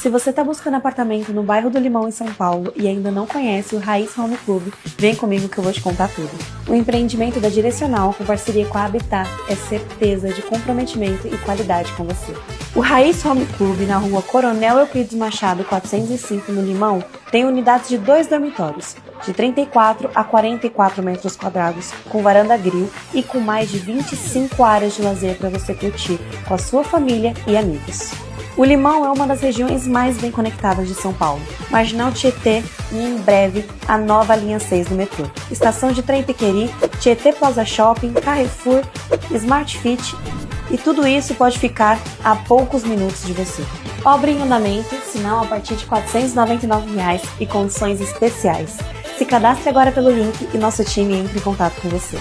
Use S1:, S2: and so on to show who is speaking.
S1: Se você está buscando apartamento no bairro do Limão, em São Paulo, e ainda não conhece o Raiz Home Club, vem comigo que eu vou te contar tudo. O empreendimento da Direcional, com parceria com a Habitat, é certeza de comprometimento e qualidade com você. O Raiz Home Club, na rua Coronel Euclides Machado 405, no Limão, tem unidades de 2 dormitórios, de 34 a 44 metros quadrados, com varanda grill e com mais de 25 áreas de lazer para você curtir com a sua família e amigos. O Limão é uma das regiões mais bem conectadas de São Paulo. Marginal Tietê e, em breve, a nova linha 6 do metrô. Estação de trem Pequeri, Tietê Plaza Shopping, Carrefour, Smart Fit, e tudo isso pode ficar a poucos minutos de você. Obra em andamento, sinal a partir de R$ 499 e condições especiais. Se cadastre agora pelo link e nosso time entra em contato com você.